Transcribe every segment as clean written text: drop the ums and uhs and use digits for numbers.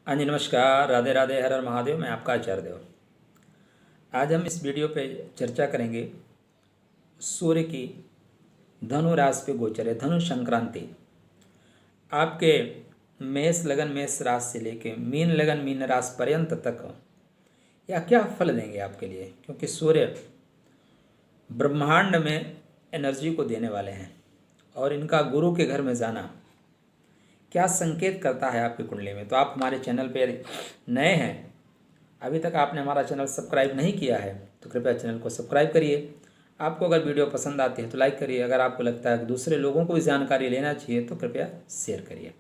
हाँ जी, नमस्कार, राधे राधे, हर हर महादेव। मैं आपका आचार्य देव। आज हम इस वीडियो पे चर्चा करेंगे सूर्य की धनु राशि पे गोचर है, धनु संक्रांति आपके मेष लगन मेष राशि से लेके मीन लगन मीन राशि पर्यंत तक या क्या फल देंगे आपके लिए, क्योंकि सूर्य ब्रह्मांड में एनर्जी को देने वाले हैं और इनका गुरु के घर में जाना क्या संकेत करता है आपकी कुंडली में। तो आप हमारे चैनल पे यदि नए हैं, अभी तक आपने हमारा चैनल सब्सक्राइब नहीं किया है, तो कृपया चैनल को सब्सक्राइब करिए। आपको अगर वीडियो पसंद आती है तो लाइक करिए। अगर आपको लगता है कि दूसरे लोगों को भी जानकारी लेना चाहिए तो कृपया शेयर करिए।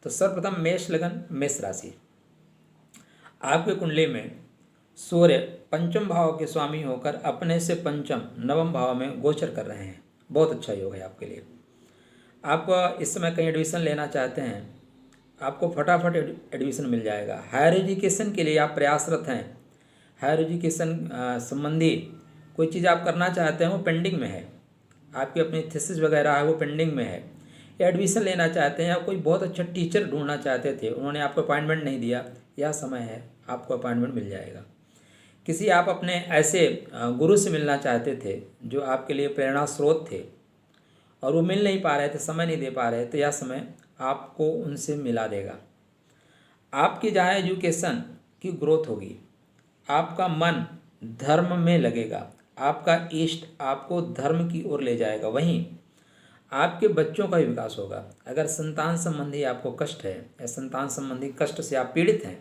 तो सर्वप्रथम मेष लगन मेष राशि, आपके कुंडली में सूर्य पंचम भाव के स्वामी होकर अपने से पंचम नवम भाव में गोचर कर रहे हैं। बहुत अच्छा योग है आपके लिए। आप इस समय कहीं एडमिशन लेना चाहते हैं, आपको फटाफट एडमिशन मिल जाएगा। हायर एजुकेशन के लिए आप प्रयासरत हैं, हायर एजुकेशन संबंधी कोई चीज़ आप करना चाहते हैं, वो पेंडिंग में है, आपकी अपनी थीसिस वगैरह है वो पेंडिंग में है, या एडमिशन लेना चाहते हैं या कोई बहुत अच्छा टीचर ढूंढना चाहते थे, उन्होंने आपको अपॉइंटमेंट नहीं दिया, यह समय है, आपको अपॉइंटमेंट मिल जाएगा। किसी आप अपने ऐसे गुरु से मिलना चाहते थे जो आपके लिए प्रेरणा स्रोत थे और वो मिल नहीं पा रहे थे, समय नहीं दे पा रहे, तो यह समय आपको उनसे मिला देगा। आपकी जहाँ एजुकेशन की ग्रोथ होगी, आपका मन धर्म में लगेगा, आपका इष्ट आपको धर्म की ओर ले जाएगा, वहीं आपके बच्चों का भी विकास होगा। अगर संतान संबंधी आपको कष्ट है या संतान संबंधी कष्ट से आप पीड़ित हैं,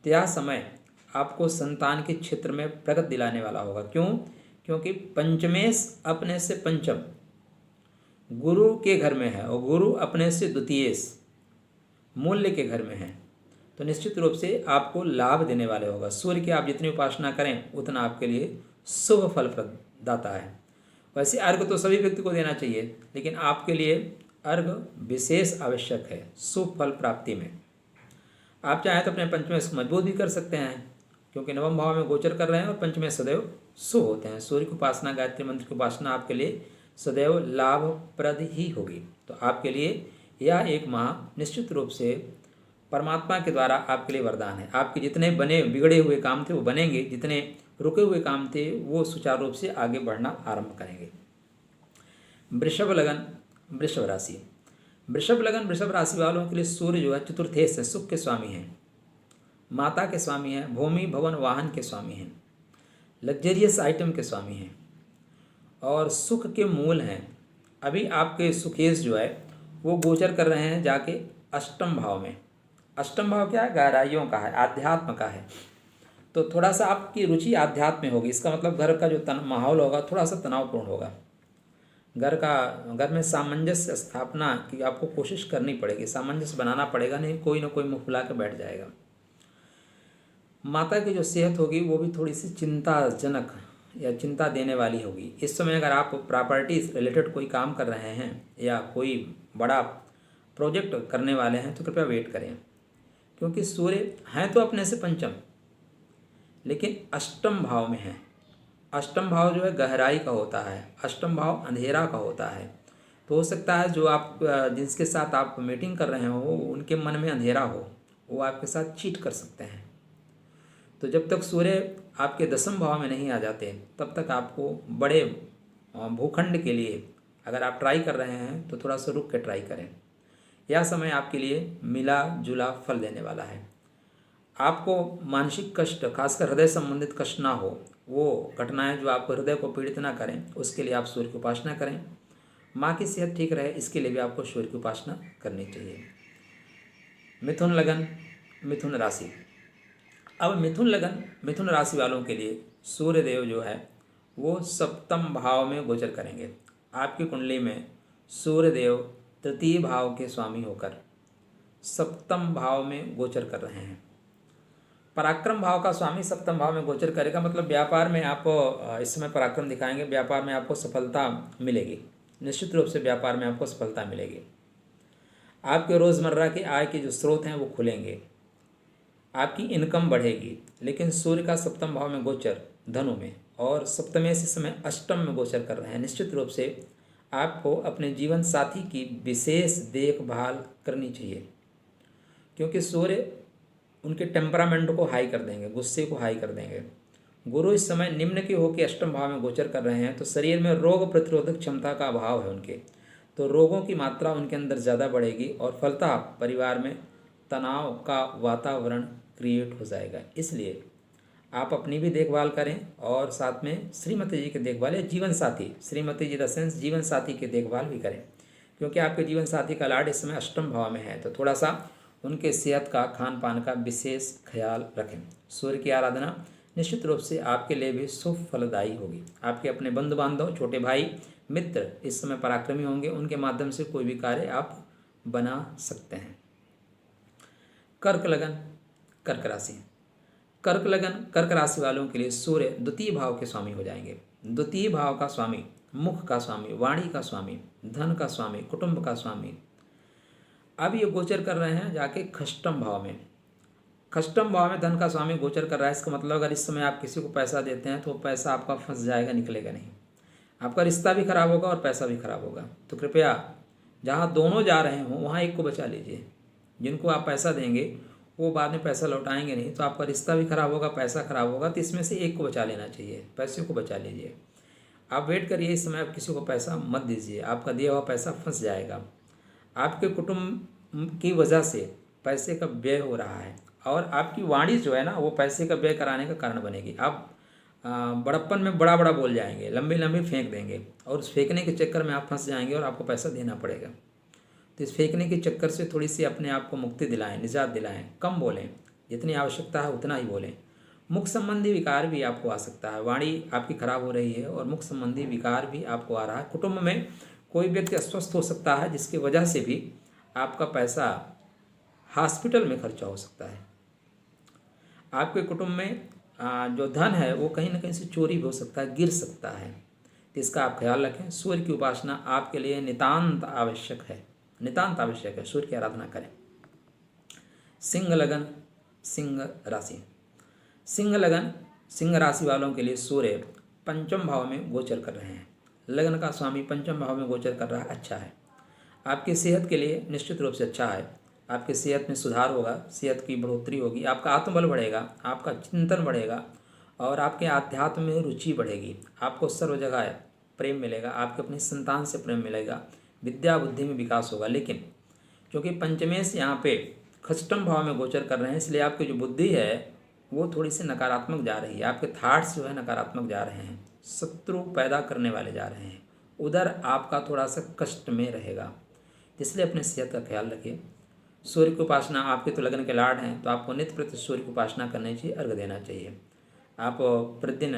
तो यह समय आपको संतान के क्षेत्र में प्रगति दिलाने वाला होगा। क्यों? क्योंकि पंचमेश अपने से पंचम गुरु के घर में है और गुरु अपने से द्वितीयेश मूल्य के घर में है, तो निश्चित रूप से आपको लाभ देने वाले होगा। सूर्य की आप जितनी उपासना करें उतना आपके लिए शुभ फल प्रदाता है। वैसे अर्घ तो सभी व्यक्ति को देना चाहिए, लेकिन आपके लिए अर्घ विशेष आवश्यक है शुभ फल प्राप्ति में। आप चाहें तो अपने पंचमेश को मजबूत भी कर सकते हैं, क्योंकि नवम भाव में गोचर कर रहे हैं और पंचमेश सदैव शुभ होते हैं। सूर्य की उपासना, गायत्री मंत्र की उपासना आपके लिए सदैव लाभप्रद ही होगी। तो आपके लिए यह एक माह निश्चित रूप से परमात्मा के द्वारा आपके लिए वरदान है। आपके जितने बने बिगड़े हुए काम थे वो बनेंगे, जितने रुके हुए काम थे वो सुचारू रूप से आगे बढ़ना आरंभ करेंगे। वृषभ लगन वृषभ राशि, वृषभ लगन वृषभ राशि वालों के लिए सूर्य जो है चतुर्थेश है, सुख के स्वामी हैं, माता के स्वामी हैं, भूमि भवन वाहन के स्वामी हैं, लग्जरियस आइटम के स्वामी हैं और सुख के मूल हैं। अभी आपके सुखेश जो है वो गोचर कर रहे हैं जाके अष्टम भाव में। अष्टम भाव क्या है? गहराइयों का है, आध्यात्म का है। तो थोड़ा सा आपकी रुचि आध्यात्म में होगी। इसका मतलब घर का जो माहौल होगा थोड़ा सा तनावपूर्ण होगा। घर में सामंजस्य स्थापना की आपको कोशिश करनी पड़ेगी, सामंजस्य बनाना पड़ेगा, नहीं कोई ना कोई मुँह फुला के बैठ जाएगा। माता की जो सेहत होगी वो भी थोड़ी सी चिंताजनक या चिंता देने वाली होगी। इस समय अगर आप प्रॉपर्टी रिलेटेड कोई काम कर रहे हैं या कोई बड़ा प्रोजेक्ट करने वाले हैं तो कृपया वेट करें, क्योंकि सूर्य हैं तो अपने से पंचम, लेकिन अष्टम भाव में है। अष्टम भाव जो है गहराई का होता है, अष्टम भाव अंधेरा का होता है। तो हो सकता है जो आप जिसके साथ आप मीटिंग कर रहे हो उनके मन में अंधेरा हो, वो आपके साथ चीट कर सकते हैं। तो जब तक सूर्य आपके दसम भाव में नहीं आ जाते तब तक आपको बड़े भूखंड के लिए अगर आप ट्राई कर रहे हैं तो थोड़ा सा रुक के ट्राई करें। यह समय आपके लिए मिला जुला फल देने वाला है। आपको मानसिक कष्ट, खासकर हृदय संबंधित कष्ट ना हो, वो घटनाएं जो आपको हृदय को पीड़ित ना करें, उसके लिए आप सूर्य की उपासना करें। माँ की सेहत ठीक रहे, इसके लिए भी आपको सूर्य की उपासना करनी चाहिए। मिथुन लगन मिथुन राशि, अब मिथुन लगन मिथुन राशि वालों के लिए सूर्य देव जो है वो सप्तम भाव में गोचर करेंगे। आपकी कुंडली में सूर्य देव तृतीय भाव के स्वामी होकर सप्तम भाव में गोचर कर रहे हैं। पराक्रम भाव का स्वामी सप्तम भाव में गोचर करेगा, मतलब व्यापार में आप इस समय पराक्रम दिखाएंगे, व्यापार में आपको सफलता मिलेगी। निश्चित रूप से व्यापार में आपको सफलता मिलेगी। आपके रोज़मर्रा की आय के जो स्रोत हैं वो खुलेंगे, आपकी इनकम बढ़ेगी। लेकिन सूर्य का सप्तम भाव में गोचर धनु में और सप्तमे से समय अष्टम में गोचर कर रहे हैं। निश्चित रूप से आपको अपने जीवन साथी की विशेष देखभाल करनी चाहिए, क्योंकि सूर्य उनके टेम्परामेंट को हाई कर देंगे, गुस्से को हाई कर देंगे। गुरु इस समय निम्न की होकर अष्टम भाव में गोचर कर रहे हैं, तो शरीर में रोग प्रतिरोधक क्षमता का अभाव है उनके, तो रोगों की मात्रा उनके अंदर ज़्यादा बढ़ेगी और फलतः परिवार में तनाव का वातावरण क्रिएट हो जाएगा। इसलिए आप अपनी भी देखभाल करें और साथ में श्रीमती जी की देखभाल या जीवन साथी, श्रीमती जी द सेंस जीवन साथी की देखभाल भी करें, क्योंकि आपके जीवन साथी का लाड इस समय अष्टम भाव में है, तो थोड़ा सा उनके सेहत का, खान पान का विशेष ख्याल रखें। सूर्य की आराधना निश्चित रूप से आपके लिए भी शुभ फलदायी होगी। आपके अपने बंधु बांधव, छोटे भाई, मित्र इस समय पराक्रमी होंगे, उनके माध्यम से कोई भी कार्य आप बना सकते हैं। कर्क लगन, कर्क राशि। कर्क लगन, कर्क राशि वालों के लिए सूर्य द्वितीय भाव के स्वामी हो जाएंगे। द्वितीय भाव का स्वामी मुख का स्वामी, वाणी का स्वामी, धन का स्वामी, कुटुंब का स्वामी। अब ये गोचर कर रहे हैं जाके खष्टम भाव में। खष्टम भाव में धन का स्वामी गोचर कर रहा है। इसका मतलब अगर इस समय आप किसी को पैसा देते हैं तो पैसा आपका फंस जाएगा, निकलेगा नहीं। आपका रिश्ता भी खराब होगा और पैसा भी खराब होगा। तो कृपया जहाँ दोनों जा रहे हों वहाँ एक को बचा लीजिए। जिनको आप पैसा देंगे वो बाद में पैसा लौटाएंगे नहीं, तो आपका रिश्ता भी खराब होगा, पैसा खराब होगा। तो इसमें से एक को बचा लेना चाहिए, पैसे को बचा लीजिए। आप वेट करिए, इस समय आप किसी को पैसा मत दीजिए, आपका दिया हुआ पैसा फंस जाएगा। आपके कुटुंब की वजह से पैसे का व्यय हो रहा है और आपकी वाणी जो है ना वो पैसे का व्यय कराने का कारण बनेगी। आप बड़प्पन में बड़ा बड़ा बोल जाएंगे, लंबी लंबी फेंक देंगे और उस फेंकने के चक्कर में आप फंस जाएंगे और आपको पैसा देना पड़ेगा। तो इस फेंकने के चक्कर से थोड़ी सी अपने आप को मुक्ति दिलाएं, निजात दिलाएं। कम बोलें, जितनी आवश्यकता है उतना ही बोलें। मुख संबंधी विकार भी आपको आ सकता है, वाणी आपकी खराब हो रही है और मुख संबंधी विकार भी आपको आ रहा है। कुटुंब में कोई व्यक्ति अस्वस्थ हो सकता है जिसकी वजह से भी आपका पैसा हॉस्पिटल में खर्चा हो सकता है। आपके कुटुंब में जो धन है वो कहीं ना कहीं से चोरी भी हो सकता है, गिर सकता है, तो इसका आप ख्याल रखें। सूर्य की उपासना आपके लिए नितांत आवश्यक है, नितांत आवश्यक है। सूर्य की आराधना करें। सिंह लगन, सिंह राशि। सिंह लगन, सिंह राशि वालों के लिए सूर्य पंचम भाव में गोचर कर रहे हैं। लगन का स्वामी पंचम भाव में गोचर कर रहा है, अच्छा है। आपकी सेहत के लिए निश्चित रूप से अच्छा है। आपकी सेहत में सुधार होगा, सेहत की बढ़ोतरी होगी, आपका आत्मबल बढ़ेगा, आपका चिंतन बढ़ेगा और आपके आध्यात्म में रुचि बढ़ेगी। आपको सर्व जगह प्रेम मिलेगा, आपके अपनी संतान से प्रेम मिलेगा, विद्या बुद्धि में विकास होगा। लेकिन क्योंकि पंचमेश यहाँ पे खष्टम भाव में गोचर कर रहे हैं, इसलिए आपकी जो बुद्धि है वो थोड़ी सी नकारात्मक जा रही है। आपके थाट्स जो है नकारात्मक जा रहे हैं, शत्रु पैदा करने वाले जा रहे हैं। उधर आपका थोड़ा सा कष्ट में रहेगा, इसलिए अपने सेहत का ख्याल रखिए। सूर्य की उपासना, आपके तो लगन के लाड हैं तो आपको नित्य प्रति सूर्य की उपासना करनी चाहिए, अर्घ देना चाहिए। आप प्रतिदिन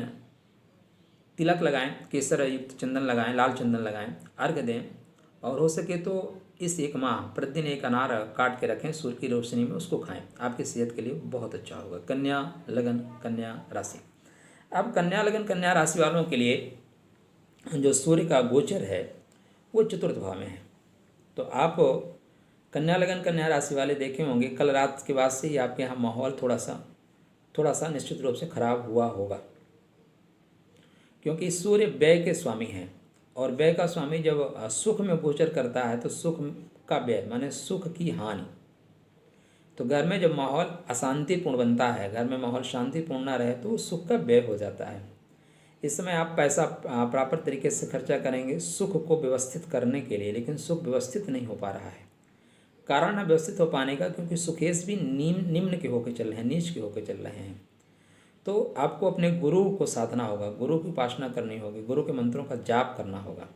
तिलक लगाएं, केसर युक्त चंदन लगाएं, लाल चंदन लगाएं, अर्घ दें और हो सके तो इस एक माह प्रतिदिन एक अनार काट के रखें, सूर्य की रोशनी में उसको खाएं, आपकी सेहत के लिए बहुत अच्छा होगा। कन्या लगन, कन्या राशि। अब कन्या लगन, कन्या राशि वालों के लिए जो सूर्य का गोचर है वो चतुर्थ भाव में है। तो आप कन्या लगन, कन्या राशि वाले देखे होंगे कल रात के बाद से ही आपके यहाँ माहौल थोड़ा सा निश्चित रूप से खराब हुआ होगा, क्योंकि सूर्य व्यय के स्वामी हैं और व्यय का स्वामी जब सुख में गोचर करता है तो सुख का व्यय माने सुख की हानि। तो घर में जब माहौल अशांतिपूर्ण बनता है, घर में माहौल शांतिपूर्ण ना रहे तो सुख का व्यय हो जाता है। इस समय आप पैसा प्रॉपर तरीके से खर्चा करेंगे सुख को व्यवस्थित करने के लिए, लेकिन सुख व्यवस्थित नहीं हो पा रहा है। कारण है व्यवस्थित हो पाने का, क्योंकि सुखेश भी निम्न के होकर चल रहे हैं, नीच के होकर चल रहे हैं। तो आपको अपने गुरु को साधना होगा, गुरु की उपासना करनी होगी, गुरु के मंत्रों का जाप करना होगा।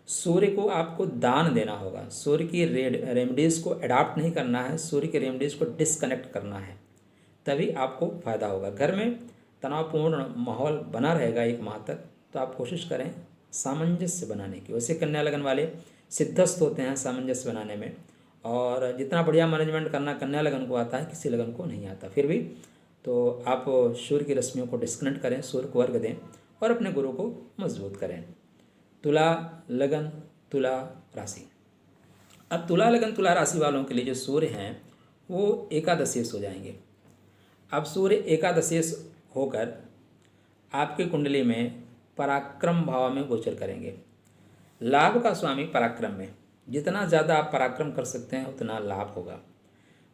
सूर्य को आपको दान देना होगा। सूर्य की रेमेडीज़ को अडॉप्ट नहीं करना है, सूर्य के रेमेडीज़ को डिसकनेक्ट करना है, तभी आपको फायदा होगा। घर में तनावपूर्ण माहौल बना रहेगा एक माह तक, तो आप कोशिश करें सामंजस्य बनाने की। वैसे कन्या लगन वाले सिद्धस्त होते हैं सामंजस्य बनाने में, और जितना बढ़िया मैनेजमेंट करना कन्या लगन को आता है, किसी लगन को नहीं आता। फिर भी तो आप सूर्य की रश्मियों को डिस्कनेक्ट करें, सूर्य को अर्घ दें और अपने गुरु को मजबूत करें। तुला लगन, तुला राशि। अब तुला लगन, तुला राशि वालों के लिए जो सूर्य हैं वो एकादशेश हो जाएंगे। अब सूर्य एकादशेश होकर आपकी कुंडली में पराक्रम भाव में गोचर करेंगे। लाभ का स्वामी पराक्रम में, जितना ज़्यादा आप पराक्रम कर सकते हैं उतना लाभ होगा।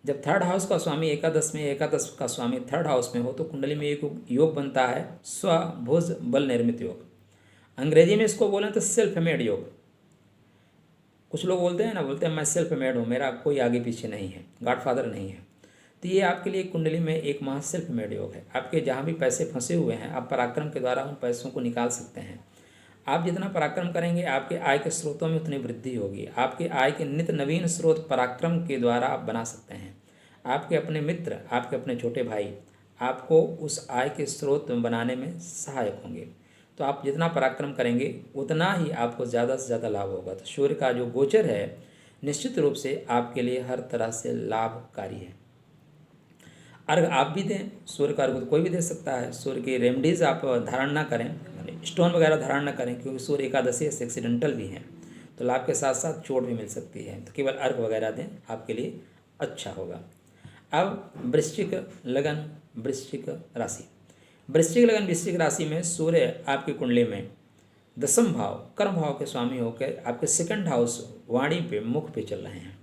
जब थर्ड हाउस का स्वामी एकादश में, एकादश का स्वामी थर्ड हाउस में हो तो कुंडली में एक योग बनता है स्वभुज बल निर्मित योग। अंग्रेजी में इसको बोलें तो सेल्फ मेड योग। कुछ लोग बोलते हैं ना, बोलते हैं मैं सेल्फ मेड हूँ, मेरा कोई आगे पीछे नहीं है, गॉडफादर नहीं है। तो ये आपके लिए कुंडली में एक माह सेल्फ मेड योग है। आपके जहाँ भी पैसे फंसे हुए हैं, आप पराक्रम के द्वारा उन पैसों को निकाल सकते हैं। आप जितना पराक्रम करेंगे, आपके आय के स्रोतों में उतनी वृद्धि होगी। आपके आय के नित्य नवीन स्रोत पराक्रम के द्वारा आप बना सकते हैं। आपके अपने मित्र, आपके अपने छोटे भाई आपको उस आय के स्रोत बनाने में सहायक होंगे। तो आप जितना पराक्रम करेंगे उतना ही आपको ज़्यादा से ज़्यादा लाभ होगा। तो सूर्य का जो गोचर है निश्चित रूप से आपके लिए हर तरह से लाभकारी है। अर्घ आप भी दें, सूर्य का अर्घ कोई भी दे सकता है। सूर्य की रेमडीज़ आप धारण ना करें, स्टोन वगैरह धारण ना करें, क्योंकि सूर्य एकादशी से एक्सीडेंटल भी हैं, तो लाभ के साथ साथ चोट भी मिल सकती है। तो केवल अर्घ वगैरह दें, आपके लिए अच्छा होगा। अब वृश्चिक लगन, वृश्चिक राशि। वृश्चिक लगन वृश्चिक राशि में सूर्य आपकी कुंडली में दसम भाव कर्म भाव के स्वामी होकर आपके सेकंड हाउस वाणी पे मुख पे चल रहे हैं।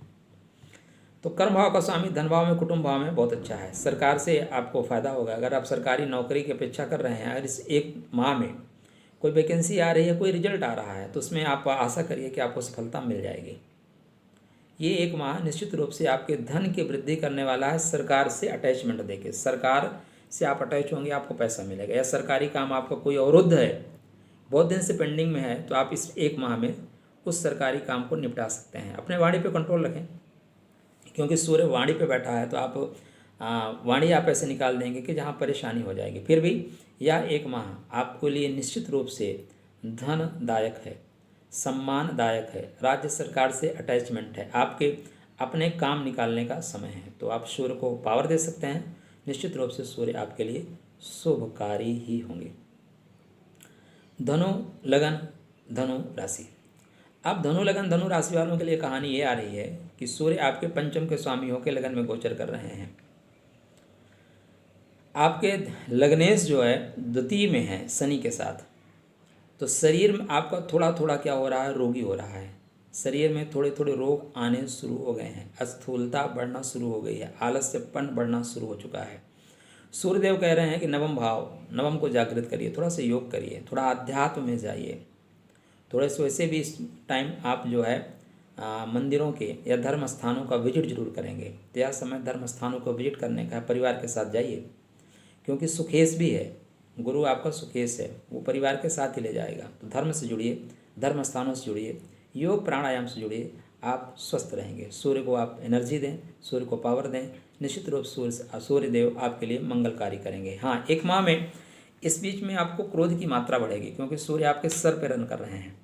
तो कर्म भाव का स्वामी धन भाव में, कुटुंब भाव में बहुत अच्छा है। सरकार से आपको फायदा होगा। अगर आप सरकारी नौकरी की अपेक्षा कर रहे हैं, अगर इस एक माह में कोई वैकेंसी आ रही है, कोई रिजल्ट आ रहा है, तो उसमें आप आशा करिए कि आपको सफलता मिल जाएगी। ये एक माह निश्चित रूप से आपके धन की वृद्धि करने वाला है। सरकार से अटैचमेंट देके, सरकार से आप अटैच होंगे, आपको पैसा मिलेगा। या सरकारी काम आपका कोई अवरुद्ध है, बहुत दिन से पेंडिंग में है, तो आप इस एक माह में उस सरकारी काम को निपटा सकते हैं। अपने वाणी पे कंट्रोल रखें, क्योंकि सूर्य वाणी पे बैठा है, तो आप वाणी आप ऐसे निकाल देंगे कि जहाँ परेशानी हो जाएगी। फिर भी यह एक माह आपके लिए निश्चित रूप से धनदायक है, सम्मानदायक है। राज्य सरकार से अटैचमेंट है, आपके अपने काम निकालने का समय है। तो आप सूर्य को पावर दे सकते हैं। निश्चित रूप से सूर्य आपके लिए शुभकारी ही होंगे। धनु लगन धनु राशि। अब धनु लगन धनु राशि वालों के लिए कहानी ये आ रही है कि सूर्य आपके पंचम के स्वामी होकर लगन में गोचर कर रहे हैं। आपके लग्नेश जो है द्वितीय में है शनि के साथ। तो शरीर में आपका थोड़ा थोड़ा क्या हो रहा है, रोगी हो रहा है। शरीर में थोड़े थोड़े रोग आने शुरू हो गए हैं, स्थूलता बढ़ना शुरू हो गई है, आलस्यपन बढ़ना शुरू हो चुका है। सूर्यदेव कह रहे हैं कि नवम भाव, नवम को जागृत करिए, थोड़ा सा योग करिए, थोड़ा अध्यात्म में जाइए। थोड़े से वैसे भी इस टाइम आप जो है मंदिरों के या धर्म स्थानों का विजिट जरूर करेंगे। तो यह समय धर्म स्थानों को विजिट करने का है, परिवार के साथ जाइए, क्योंकि सुखेश भी है, गुरु आपका सुखेश है, वो परिवार के साथ ही ले जाएगा। तो धर्म से जुड़िए, धर्म स्थानों से जुड़िए, योग प्राणायाम से जुड़िए, आप स्वस्थ रहेंगे। सूर्य को आप एनर्जी दें, सूर्य को पावर दें, निश्चित रूप सूर्यदेव आपके लिए मंगलकारी करेंगे। हाँ, एक माह में इस बीच में आपको क्रोध की मात्रा बढ़ेगी, क्योंकि सूर्य आपके सर पर रन कर रहे हैं।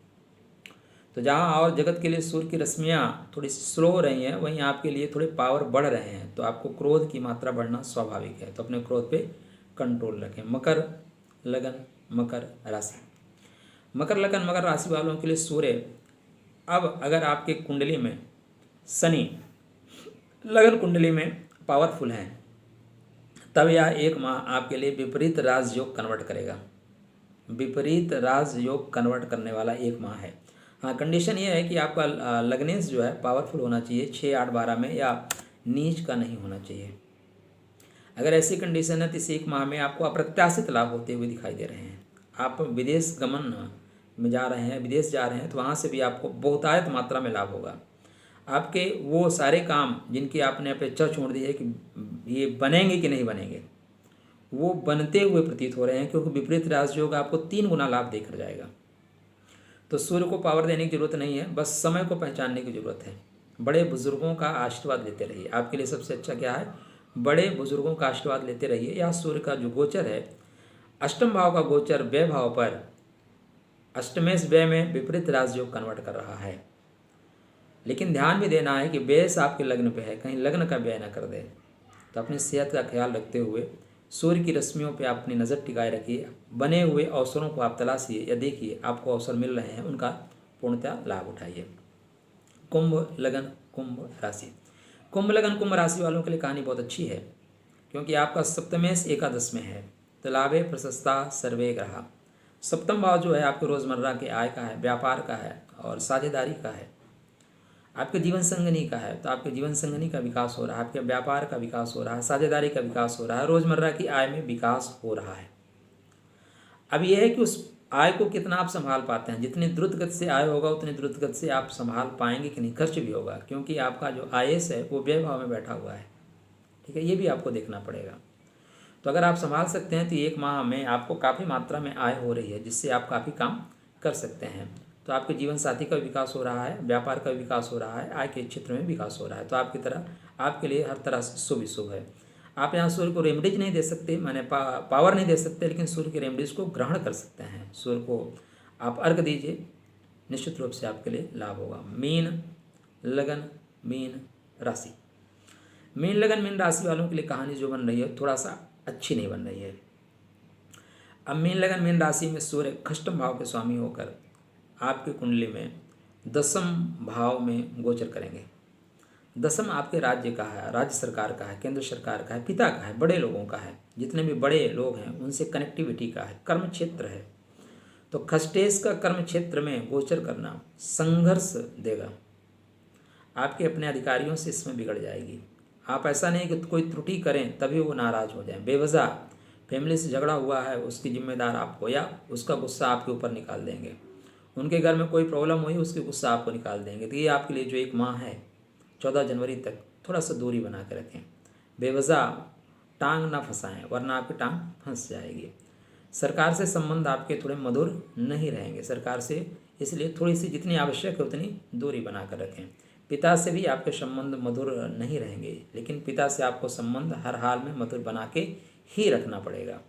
तो जहाँ और जगत के लिए सूर्य की रश्मियाँ थोड़ी स्लो हो रही हैं, वहीं आपके लिए थोड़े पावर बढ़ रहे हैं। तो आपको क्रोध की मात्रा बढ़ना स्वाभाविक है, तो अपने क्रोध पे कंट्रोल रखें। मकर लगन मकर राशि। मकर लगन मकर राशि वालों के लिए सूर्य, अब अगर आपके कुंडली में शनि लगन कुंडली में पावरफुल हैं, तब यह एक माह आपके लिए विपरीत राजयोग कन्वर्ट करेगा। विपरीत राजयोग कन्वर्ट करने वाला एक माह है। हाँ, कंडीशन ये है कि आपका लग्नेश जो है पावरफुल होना चाहिए, 6, 8, 12 में, या नीच का नहीं होना चाहिए। अगर ऐसी कंडीशन है तो इस एक माह में आपको अप्रत्याशित लाभ होते हुए दिखाई दे रहे हैं। आप विदेश गमन में जा रहे हैं, विदेश जा रहे हैं, तो वहाँ से भी आपको बहुतायत मात्रा में लाभ होगा। आपके वो सारे काम जिनकी आपने अपेक्षा छोड़ दी है कि ये बनेंगे कि नहीं बनेंगे, वो बनते हुए प्रतीत हो रहे हैं, क्योंकि विपरीत राजयोग आपको 3 गुना लाभ देकर जाएगा। तो सूर्य को पावर देने की जरूरत नहीं है, बस समय को पहचानने की जरूरत है। बड़े बुजुर्गों का आशीर्वाद लेते रहिए। आपके लिए सबसे अच्छा क्या है, बड़े बुजुर्गों का आशीर्वाद लेते रहिए। यह सूर्य का जो गोचर है, अष्टम भाव का गोचर व्यय भाव पर, अष्टमेश व्यय में विपरीत राजयोग कन्वर्ट कर रहा है। लेकिन ध्यान भी देना है कि व्यय आपके लग्न पे है, कहीं लग्न का व्यय न कर दे। तो अपनी सेहत का ख्याल रखते हुए सूर्य की रश्मियों पे अपनी नज़र टिकाए रखिए। बने हुए अवसरों को आप तलाशिए या देखिए, आपको अवसर मिल रहे हैं, उनका पूर्णतः लाभ उठाइए। कुंभ लगन कुंभ राशि। कुंभ लगन कुंभ राशि वालों के लिए कहानी बहुत अच्छी है, क्योंकि आपका सप्तमेश एकादश में है। तो लाभे प्रशस्ता सर्वे ग्रहा। सप्तम भाव जो है आपके रोज़मर्रा के आय का है, व्यापार का है और साझेदारी का है। आपके जीवन संगनी का है तो आपके जीवन संगनी का विकास हो रहा है, आपके व्यापार का विकास हो रहा है, साझेदारी का विकास हो रहा है, रोजमर्रा की आय में विकास हो रहा है। अब यह है कि उस आय को कितना आप संभाल पाते हैं। जितनी द्रुत गति से आय होगा उतनी द्रुत गति से आप संभाल पाएंगे कि नहीं। खर्च भी होगा क्योंकि आपका जो आयस है वो व्यय भाव में बैठा हुआ है, ठीक है, ये भी आपको देखना पड़ेगा। तो अगर आप संभाल सकते हैं तो एक माह में आपको काफ़ी मात्रा में आय हो रही है जिससे आप काफ़ी काम कर सकते हैं। तो आपके जीवन साथी का विकास हो रहा है, व्यापार का विकास हो रहा है, आय के क्षेत्र में विकास हो रहा है। तो आपकी तरह आपके लिए हर तरह से शुभ शुभ है। आप यहाँ सूर्य को रेमडीज नहीं दे सकते, मैंने पावर नहीं दे सकते, लेकिन सूर्य की रेमडीज को ग्रहण कर सकते हैं। सूर्य को आप अर्घ दीजिए, निश्चित रूप से आपके लिए लाभ होगा। मीन लगन मीन राशि, मीन लगन मीन राशि वालों के लिए कहानी जो बन रही है थोड़ा सा अच्छी नहीं बन रही है। अब मीन लगन मीन राशि में सूर्य खष्टम भाव के स्वामी होकर आपकी कुंडली में दसम भाव में गोचर करेंगे। दसम आपके राज्य का है, राज्य सरकार का है, केंद्र सरकार का है, पिता का है, बड़े लोगों का है, जितने भी बड़े लोग हैं उनसे कनेक्टिविटी का है, कर्म क्षेत्र है। तो खष्टेश का कर्म क्षेत्र में गोचर करना संघर्ष देगा, आपके अपने अधिकारियों से इसमें बिगड़ जाएगी। आप ऐसा नहीं कि कोई त्रुटि करें तभी वो नाराज़ हो जाएं। बेवजह फैमिली से झगड़ा हुआ है उसकी जिम्मेदार आप हो या उसका गुस्सा आपके ऊपर निकाल देंगे। उनके घर में कोई प्रॉब्लम हुई उसके गुस्सा आपको निकाल देंगे। तो ये आपके लिए जो एक माह है 14 जनवरी तक थोड़ा सा दूरी बना के रखें, बेवजह टांग ना फंसाएं वरना आपकी टांग फंस जाएगी। सरकार से संबंध आपके थोड़े मधुर नहीं रहेंगे सरकार से, इसलिए थोड़ी सी जितनी आवश्यक है उतनी दूरी बना कर रखें। पिता से भी आपके संबंध मधुर नहीं रहेंगे, लेकिन पिता से आपको संबंध हर हाल में मधुर बना के ही रखना पड़ेगा।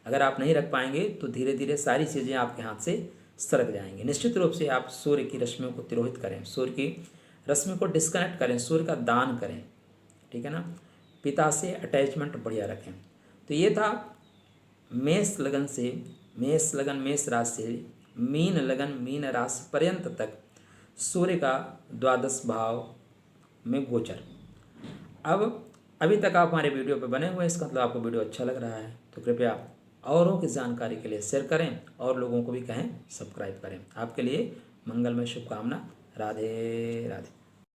अगर आप नहीं रख पाएंगे तो धीरे धीरे सारी चीज़ें आपके हाथ से सरक जाएंगी। निश्चित रूप से आप सूर्य की रश्मियों को तिरोहित करें, सूर्य की रश्मि को डिस्कनेक्ट करें, सूर्य का दान करें, ठीक है ना। पिता से अटैचमेंट बढ़िया रखें। तो ये था मेष लगन से मेष लगन मेष राशि से मीन लगन मीन राशि पर्यंत तक सूर्य का द्वादश भाव में गोचर। अब अभी तक आप हमारे वीडियो पर बने हुए, इसका मतलब आपको वीडियो अच्छा लग रहा है तो कृपया औरों की जानकारी के लिए शेयर करें और लोगों को भी कहें सब्सक्राइब करें। आपके लिए मंगलमय शुभकामना। राधे राधे।